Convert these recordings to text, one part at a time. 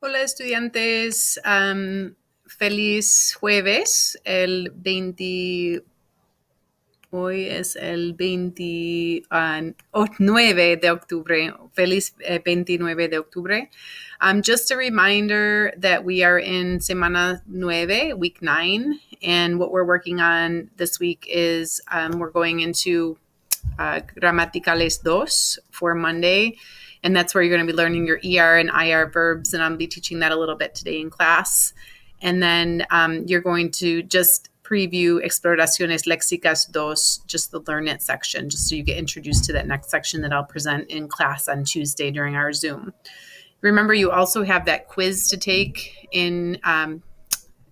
Hola estudiantes, feliz jueves, hoy es el 29 de octubre, feliz 29 de octubre. Just a reminder that we are in Semana 9, week 9, and what we're working on this week is we're going into Gramaticales 2 for Monday. And that's where you're going to be learning your ER and IR verbs. And I'll be teaching that a little bit today in class. And then you're going to just preview Exploraciones Léxicas 2, just the Learn It section, just so you get introduced to that next section that I'll present in class on Tuesday during our Zoom. Remember, you also have that quiz to take in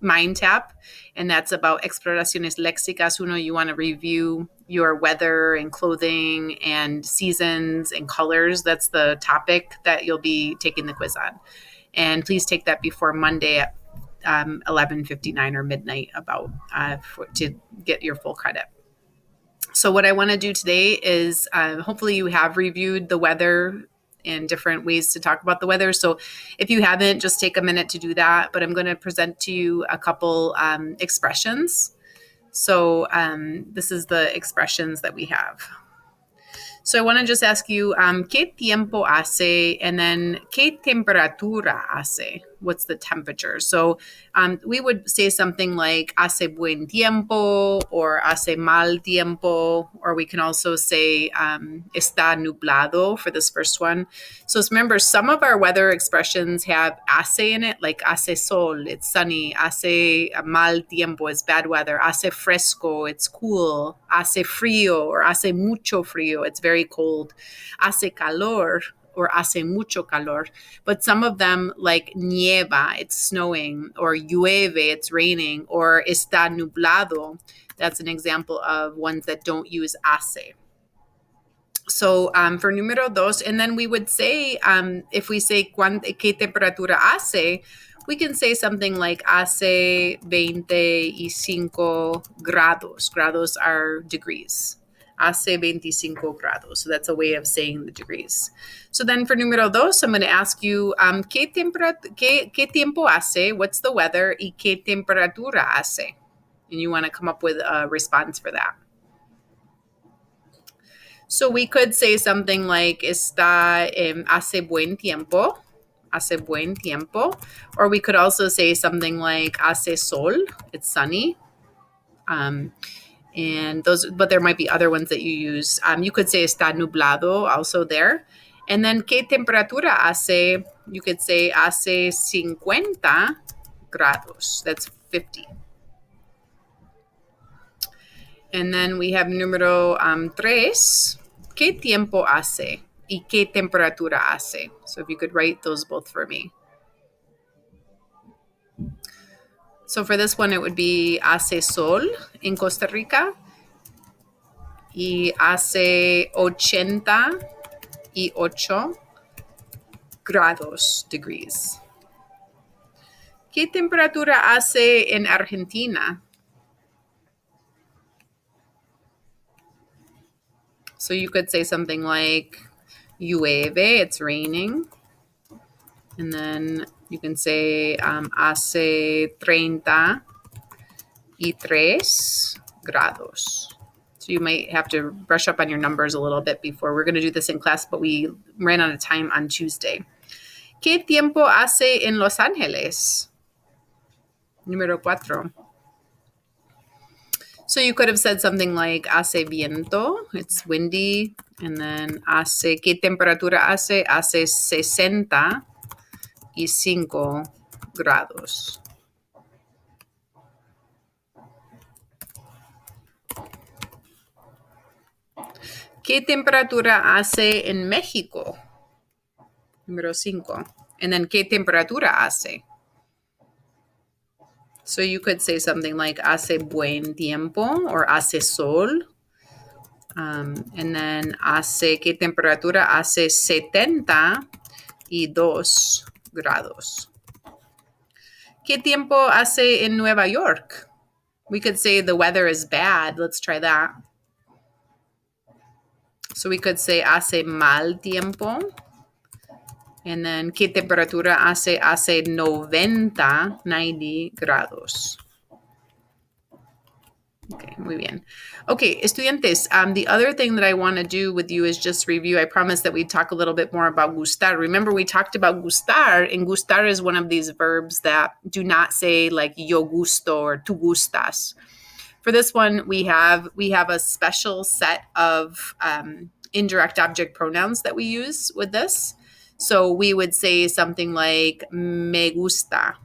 MindTap, and that's about Exploraciones Léxicas 1. You want to review your weather and clothing and seasons and colors. That's the topic that you'll be taking the quiz on. And please take that before Monday at 11:59 or midnight to get your full credit. So what I want to do today is hopefully you have reviewed the weather and different ways to talk about the weather. So if you haven't, just take a minute to do that. But I'm going to present to you a couple expressions. So this is the expressions that we have. So I want to just ask you, ¿qué tiempo hace? And then, ¿qué temperatura hace? What's the temperature? So we would say something like hace buen tiempo or hace mal tiempo, or we can also say está nublado for this first one. So remember, some of our weather expressions have hace in it, like hace sol, it's sunny. Hace mal tiempo, it's bad weather. Hace fresco, it's cool. Hace frío or hace mucho frío, it's very cold. Hace calor or hace mucho calor. But some of them, like nieva, it's snowing, or llueve, it's raining, or está nublado, that's an example of ones that don't use hace. So for número dos, and then we would say, if we say ¿qué temperatura hace? We can say something like hace 25 grados. Grados are degrees. Hace 25 grados. So that's a way of saying the degrees. So then for número dos, I'm going to ask you, ¿qué tiempo hace? What's the weather? ¿Y qué temperatura hace? And you want to come up with a response for that. So we could say something like está hace buen tiempo, or we could also say something like hace sol, it's sunny. And those, but there might be other ones that you use. You could say está nublado also there. And then ¿qué temperatura hace? You could say hace 50 grados, that's 50. And then we have número 3. ¿Qué tiempo hace? ¿Y qué temperatura hace? So if you could write those both for me. So for this one, it would be hace sol in Costa Rica. Y hace 88 grados degrees. ¿Qué temperatura hace en Argentina? So you could say something like llueve, it's raining. And then you can say hace 33 grados. So you might have to brush up on your numbers a little bit before. We're going to do this in class, but we ran out of time on Tuesday. ¿Qué tiempo hace en Los Ángeles? Número 4. So you could have said something like hace viento, it's windy, and then hace, ¿qué temperatura hace? Hace 65 grados. ¿Qué temperatura hace en México? Número 5. And then, ¿qué temperatura hace? So you could say something like hace buen tiempo or hace sol. And then hace, ¿qué temperatura hace? 72 grados. ¿Qué tiempo hace en Nueva York? We could say the weather is bad. Let's try that. So we could say hace mal tiempo. And then, ¿qué temperatura hace? Hace 90 grados. Okay, muy bien. Okay, estudiantes, the other thing that I want to do with you is just review. I promised that we'd talk a little bit more about gustar. Remember, we talked about gustar, and gustar is one of these verbs that do not say like yo gusto or tú gustas. For this one, we have a special set of indirect object pronouns that we use with this. So we would say something like me gusta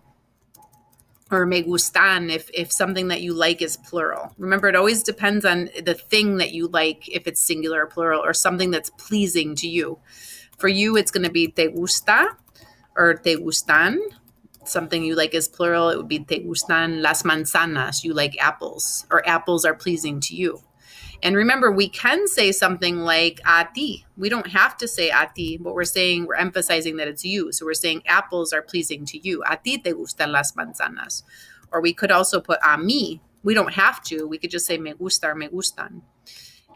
or me gustan if something that you like is plural. Remember, it always depends on the thing that you like, if it's singular or plural, or something that's pleasing to you. For you, it's going to be te gusta or te gustan. Something you like is plural, it would be te gustan las manzanas. You like apples, or apples are pleasing to you. And remember, we can say something like a ti. We don't have to say a ti, but we're emphasizing that it's you. So we're saying apples are pleasing to you. A ti te gustan las manzanas. Or we could also put a mí. We don't have to. We could just say me gusta or me gustan.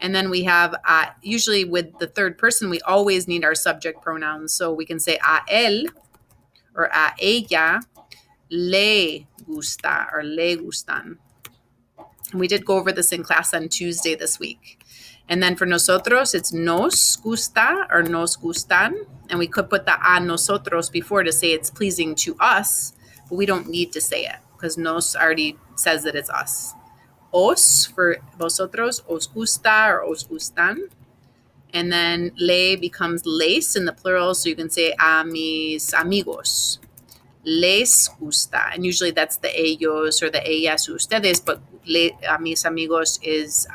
And then we have, usually with the third person, we always need our subject pronouns. So we can say a él or a ella le gusta or le gustan. We did go over this in class on Tuesday this week. And then for nosotros, it's nos gusta or nos gustan. And we could put the a nosotros before to say it's pleasing to us, but we don't need to say it because nos already says that it's us. Os for vosotros, os gusta or os gustan. And then le becomes les in the plural, so you can say a mis amigos. Les gusta, and usually that's the ellos or the ellas ustedes, but a mis amigos is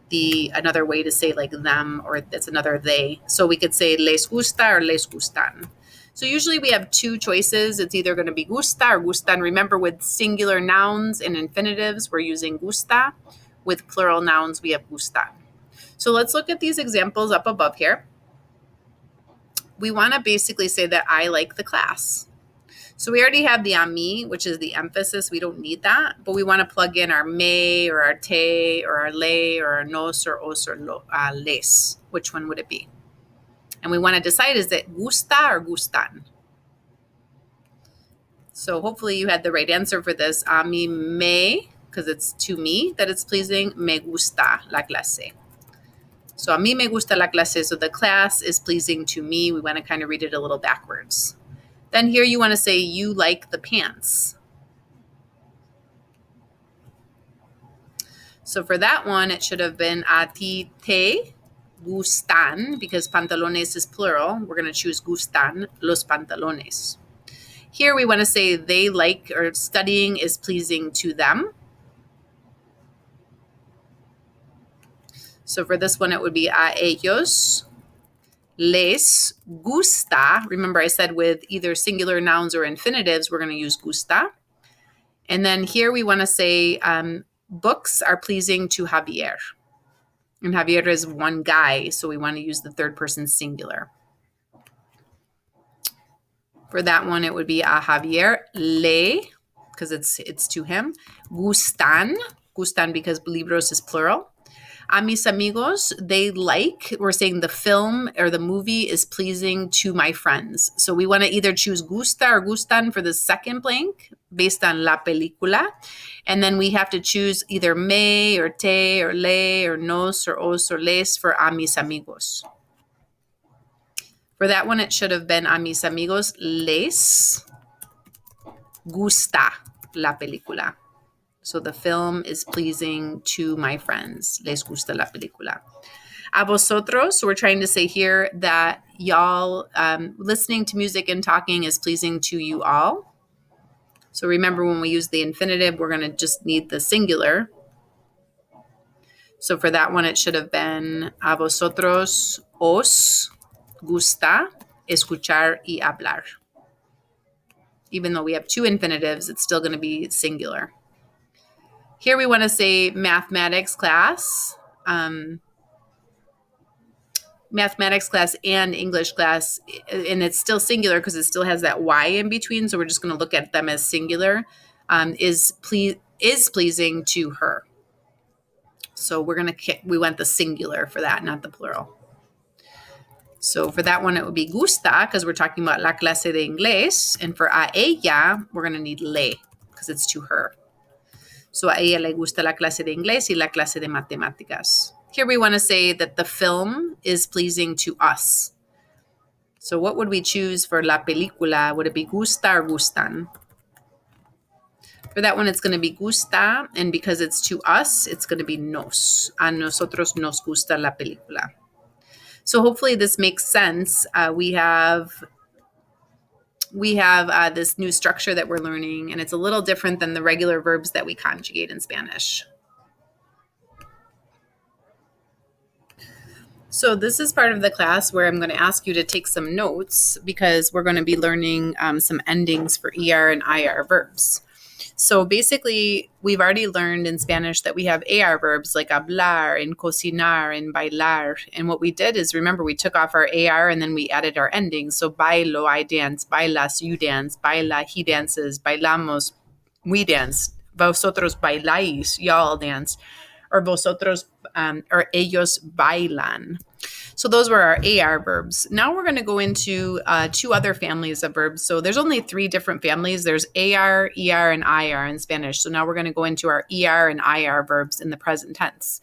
the another way to say like them, or that's another they. So we could say les gusta or les gustan. So usually we have two choices. It's either going to be gusta or gustan. Remember, with singular nouns and infinitives, we're using gusta. With plural nouns, we have gustan. So let's look at these examples up above here. We want to basically say that I like the class. So we already have the a mí, which is the emphasis. We don't need that, but we want to plug in our me or our te or our le or our nos or os or les. Which one would it be? And we want to decide, is it gusta or gustan? So hopefully you had the right answer for this. A mí me, because it's to me that it's pleasing, me gusta la clase. So a mí me gusta la clase. So the class is pleasing to me. We want to kind of read it a little backwards. Then here you want to say you like the pants. So for that one, it should have been a ti te gustan, because pantalones is plural. We're going to choose gustan los pantalones. Here we want to say they like, or studying is pleasing to them. So for this one, it would be a ellos les gusta. Remember, I said with either singular nouns or infinitives, we're going to use gusta. And then here we want to say books are pleasing to Javier. And Javier is one guy, so we want to use the third person singular. For that one, it would be a Javier le, because it's to him. Gustan because libros is plural. A mis amigos, they like, we're saying the film or the movie is pleasing to my friends. So we want to either choose gusta or gustan for the second blank based on la película. And then we have to choose either me or te or le or nos or os or les for a mis amigos. For that one, it should have been a mis amigos les gusta la película. So the film is pleasing to my friends. Les gusta la película. A vosotros, so we're trying to say here that y'all, listening to music and talking is pleasing to you all. So remember, when we use the infinitive, we're going to just need the singular. So for that one, it should have been a vosotros os gusta escuchar y hablar. Even though we have two infinitives, it's still going to be singular. Here we want to say mathematics class. Mathematics class and English class, and it's still singular because it still has that Y in between, so we're just going to look at them as singular, is pleasing to her. So we want the singular for that, not the plural. So for that one, it would be gusta because we're talking about la clase de inglés. And for a ella, we're going to need le because it's to her. So a ella le gusta la clase de inglés y la clase de matemáticas. Here we want to say that the film is pleasing to us. So what would we choose for la película? Would it be gusta or gustan? For that one, it's going to be gusta. And because it's to us, it's going to be nos. A nosotros nos gusta la película. So hopefully this makes sense. We have this new structure that we're learning, and it's a little different than the regular verbs that we conjugate in Spanish. So this is part of the class where I'm going to ask you to take some notes because we're going to be learning some endings for ER and IR verbs. So basically, we've already learned in Spanish that we have AR verbs like hablar and cocinar and bailar. And what we did is, remember, we took off our AR and then we added our endings. So bailo, I dance, bailas, you dance, baila, he dances, bailamos, we dance, vosotros bailáis, y'all dance, or vosotros or ellos bailan. So those were our AR verbs. Now we're going to go into two other families of verbs. So there's only three different families. There's AR, ER, and IR in Spanish. So now we're going to go into our ER and IR verbs in the present tense.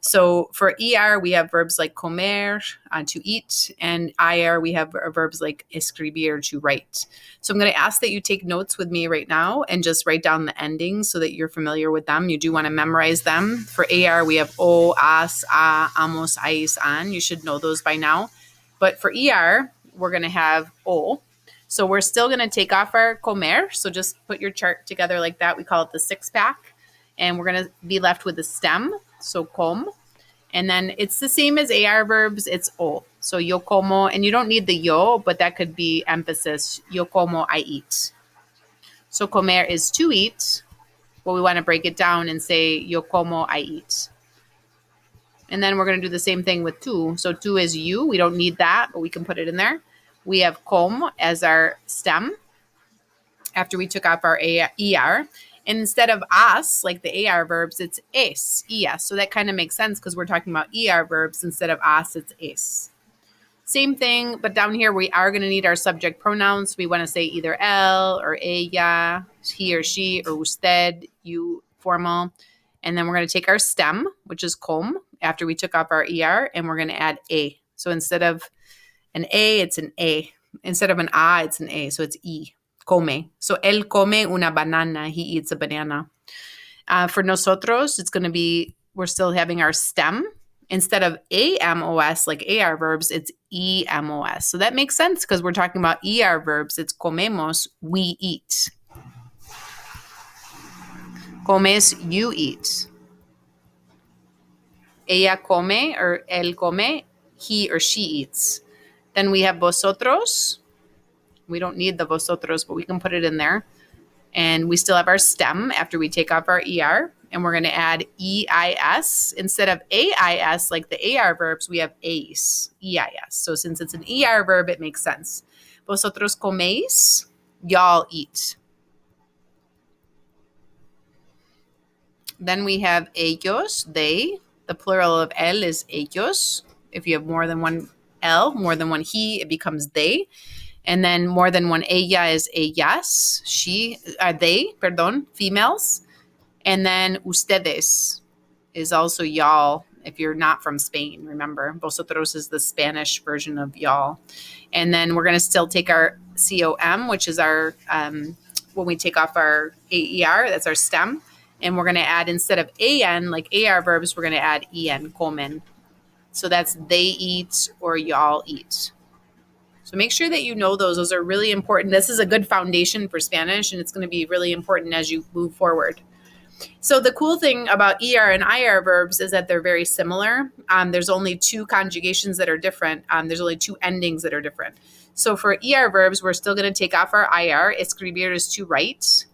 So for ER, we have verbs like comer, to eat, and IR, we have verbs like escribir, to write. So I'm going to ask that you take notes with me right now and just write down the endings so that you're familiar with them. You do want to memorize them. For AR, we have o, as, a, amos, ais, an. You should know those by now. But for ER, we're going to have o. So we're still going to take off our comer. So just put your chart together like that. We call it the six-pack. And we're going to be left with the stem. So com, and then it's the same as AR verbs. It's o. So yo como, and you don't need the yo, but that could be emphasis. Yo como, I eat. So comer is to eat. Well, we want to break it down and say yo como, I eat. And then we're going to do the same thing with tu. So tu is you. We don't need that, but we can put it in there. We have com as our stem after we took off our ER. And instead of as, like the AR verbs, it's es, es. So that kind of makes sense because we're talking about ER verbs. Instead of as, it's es. Same thing, but down here we are going to need our subject pronouns. We want to say either él or ella, he or she, or usted, you, formal. And then we're going to take our stem, which is com, after we took off our ER, and we're going to add a. So instead of an A, it's an A. Instead of an A, it's an A. So it's E. Come. So él come una banana. He eats a banana. For nosotros, it's going to be, we're still having our stem. Instead of AMOS, like AR verbs, it's EMOS. So that makes sense because we're talking about ER verbs. It's comemos, we eat. Comes, you eat. Ella come or él come, he or she eats. Then we have vosotros. We don't need the vosotros, but we can put it in there. And we still have our stem after we take off our ER. And we're going to add EIS. Instead of AIS, like the AR verbs, we have ACE, EIS. So since it's an ER verb, it makes sense. Vosotros coméis, y'all eat. Then we have ellos, they. The plural of él is ellos. If you have more than one L, more than one he, it becomes they. And then more than one ella is ellas, females. And then ustedes is also y'all, if you're not from Spain, remember. Vosotros is the Spanish version of y'all. And then we're going to still take our com, which is our, when we take off our AER, that's our stem. And we're going to add, instead of an, like AR verbs, we're going to add en, comen. So that's they eat or y'all eat. So make sure that you know those. Those are really important. This is a good foundation for Spanish, and it's going to be really important as you move forward. So the cool thing about ER and IR verbs is that they're very similar. There's only two conjugations that are different. There's only two endings that are different. So for ER verbs, we're still going to take off our IR. Escribir is to write.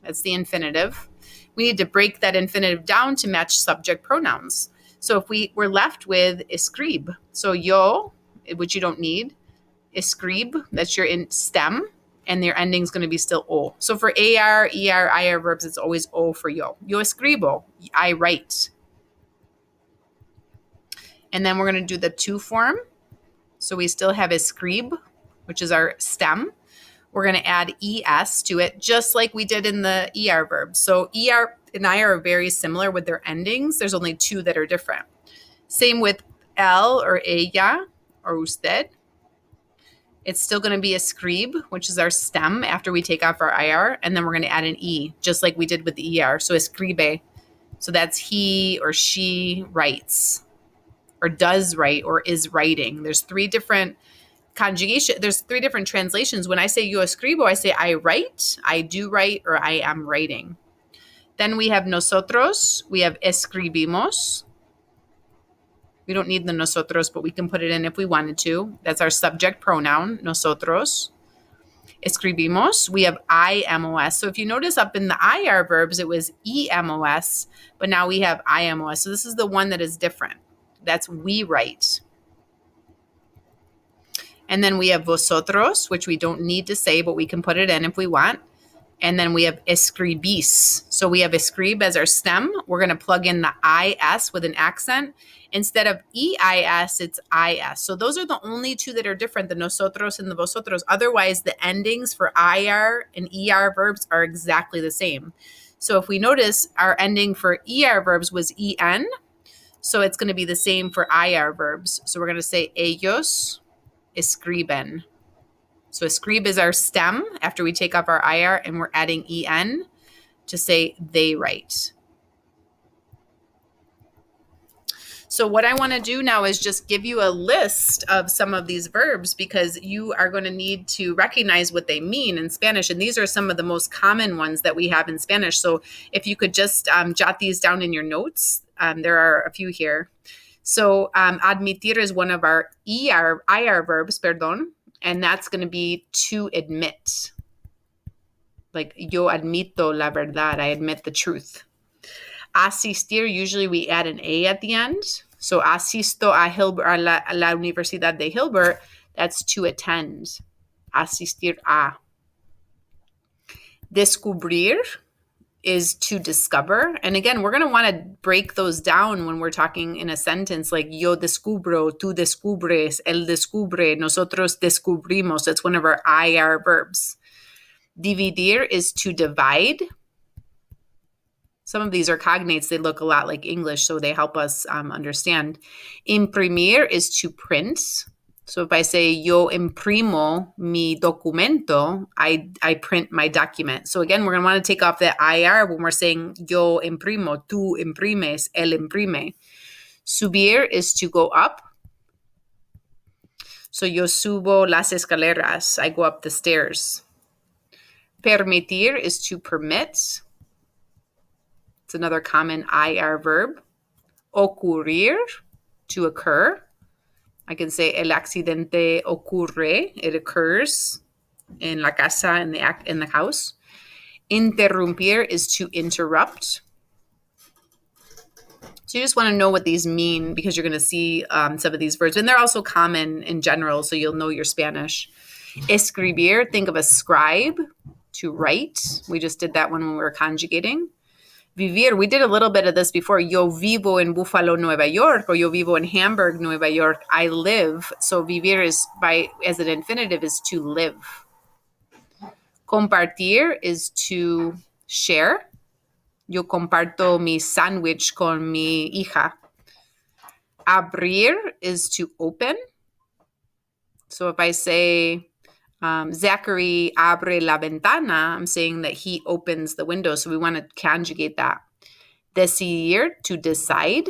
That's the infinitive. We need to break that infinitive down to match subject pronouns. So if we're left with escribe, so yo, which you don't need, escribe, that's your stem, and their ending is going to be still o. So for AR, ER, IR verbs, it's always o for yo. Yo escribo, I write. And then we're going to do the to form. So we still have escribe, which is our stem. We're going to add es to it, just like we did in the er verbs. So er and I are very similar with their endings. There's only two that are different. Same with el or ella or usted. It's still going to be escribe, which is our stem after we take off our ir, and then we're going to add an e, just like we did with the er. So escribe. So that's he or she writes, or does write, or is writing. There's three different conjugation. There's three different translations. When I say yo escribo, I say I write, I do write, or I am writing. Then we have nosotros. We have escribimos. We don't need the nosotros, but we can put it in if we wanted to. That's our subject pronoun, nosotros. Escribimos. We have IMOS. So if you notice up in the IR verbs, it was EMOS, but now we have IMOS. So this is the one that is different. That's we write. And then we have vosotros, which we don't need to say, but we can put it in if we want. And then we have escribís. So we have escribe as our stem. We're going to plug in the IS with an accent. Instead of EIS, it's IS. So those are the only two that are different, the nosotros and the vosotros. Otherwise, the endings for IR and ER verbs are exactly the same. So if we notice, our ending for ER verbs was EN. So it's going to be the same for IR verbs. So we're going to say ellos escriben. So escribe is our stem after we take off our IR, and we're adding en to say they write. So what I want to do now is just give you a list of some of these verbs, because you are going to need to recognize what they mean in Spanish. And these are some of the most common ones that we have in Spanish. So if you could just jot these down in your notes, there are a few here. So admitir is one of our IR verbs, perdón. And that's going to be to admit. Like, yo admito la verdad. I admit the truth. Asistir, usually we add an A at the end. So asisto a la Universidad de Hilbert, that's to attend. Asistir a. Descubrir is to discover. And again, we're going to want to break those down when we're talking in a sentence, like yo descubro, tú descubres, él descubre, nosotros descubrimos. That's one of our IR verbs. Dividir is to divide. Some of these are cognates. They look a lot like English, so they help us understand. Imprimir is to print. So if I say yo imprimo mi documento, I print my document. So again, we're going to want to take off the IR when we're saying yo imprimo, tú imprimes, él imprime. Subir is to go up. So yo subo las escaleras. I go up the stairs. Permitir is to permit. It's another common IR verb. Ocurrir, to occur. I can say el accidente ocurre. It occurs in la casa, in the house. Interrumpir is to interrupt. So you just want to know what these mean, because you're going to see some of these verbs. And they're also common in general, so you'll know your Spanish. Escribir, think of a scribe, to write. We just did that one when we were conjugating. Vivir, we did a little bit of this before. Yo vivo en Buffalo, Nueva York, or yo vivo en Hamburg, Nueva York. I live. So vivir is as an infinitive is to live. Compartir is to share. Yo comparto mi sándwich con mi hija. Abrir is to open. So if I say Zachary abre la ventana, I'm saying that he opens the window. So we want to conjugate that. Decidir, to decide.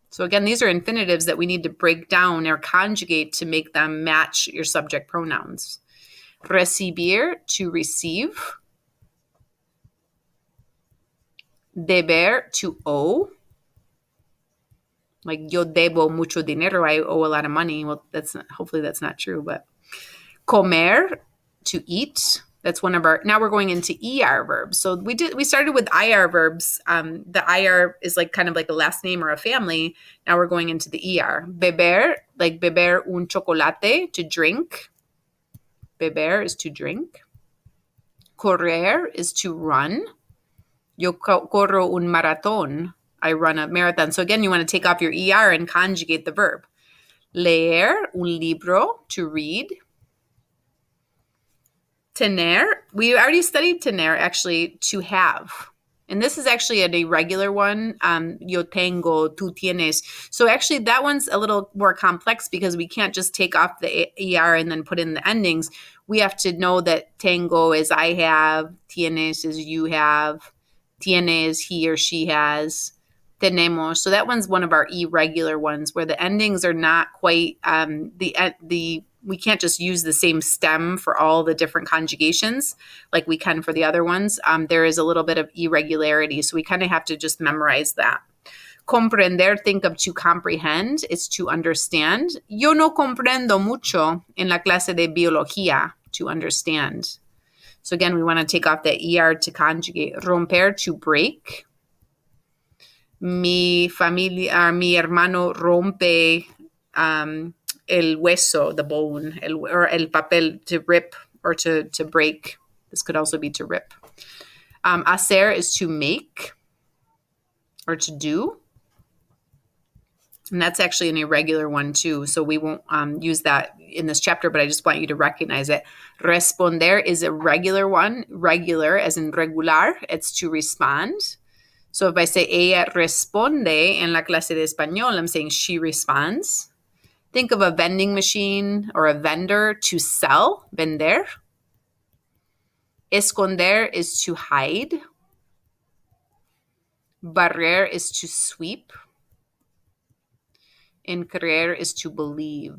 So again, these are infinitives that we need to break down or conjugate to make them match your subject pronouns. Recibir, to receive. Deber, to owe. Like yo debo mucho dinero, I owe a lot of money. Well, hopefully that's not true, but comer, to eat. That's one of our, now we're going into ER verbs. So we started with IR verbs. The IR is like kind of like a last name or a family. Now we're going into the ER. Beber, like beber un chocolate, to drink. Beber is to drink. Correr is to run. Yo corro un maratón. I run a marathon. So again, you want to take off your ER and conjugate the verb. Leer, un libro, to read. Tener, we already studied tener, actually, to have. And this is actually an irregular one. Yo tengo, tú tienes. So actually, that one's a little more complex because we can't just take off the ER and then put in the endings. We have to know that tengo is I have, tienes is you have, tiene is he or she has, tenemos. So that one's one of our irregular ones where the endings are not quite we can't just use the same stem for all the different conjugations like we can for the other ones. There is a little bit of irregularity, so we kind of have to just memorize that. Comprender, think of to comprehend, is to understand. Yo no comprendo mucho en la clase de biología, to understand. So again, we want to take off the ER to conjugate. Romper, to break. Mi hermano rompe el hueso, the bone, or el papel, to rip or to break. This could also be to rip. Hacer is to make or to do. And that's actually an irregular one too. So we won't use that in this chapter, but I just want you to recognize it. Responder is a regular one. Regular as in regular. It's to respond. So if I say ella responde en la clase de español, I'm saying she responds. Think of a vending machine or a vendor, to sell, vender. Esconder is to hide. Barrer is to sweep. And creer is to believe.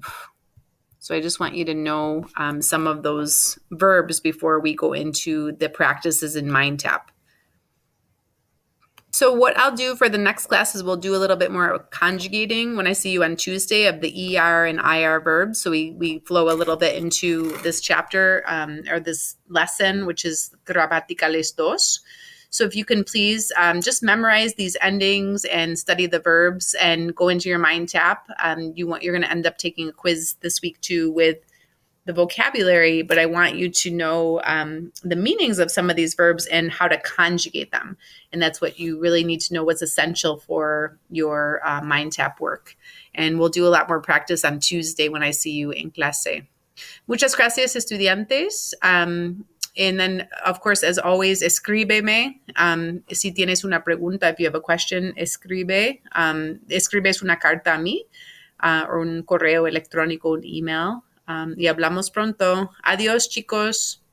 So I just want you to know some of those verbs before we go into the practices in MindTap. So what I'll do for the next class is we'll do a little bit more conjugating when I see you on Tuesday of the ER and IR verbs. So we flow a little bit into this chapter or this lesson, which is gramaticales dos. So if you can please just memorize these endings and study the verbs and go into your MindTap. You're going to end up taking a quiz this week too with the vocabulary, but I want you to know the meanings of some of these verbs and how to conjugate them. And that's what you really need to know, what's essential for your MindTap work. And we'll do a lot more practice on Tuesday when I see you in clase. Muchas gracias, estudiantes. And then, of course, as always, escríbeme. Si tienes una pregunta, if you have a question, escribes una carta a mí, o un correo electrónico, un email. Y hablamos pronto. Adiós, chicos.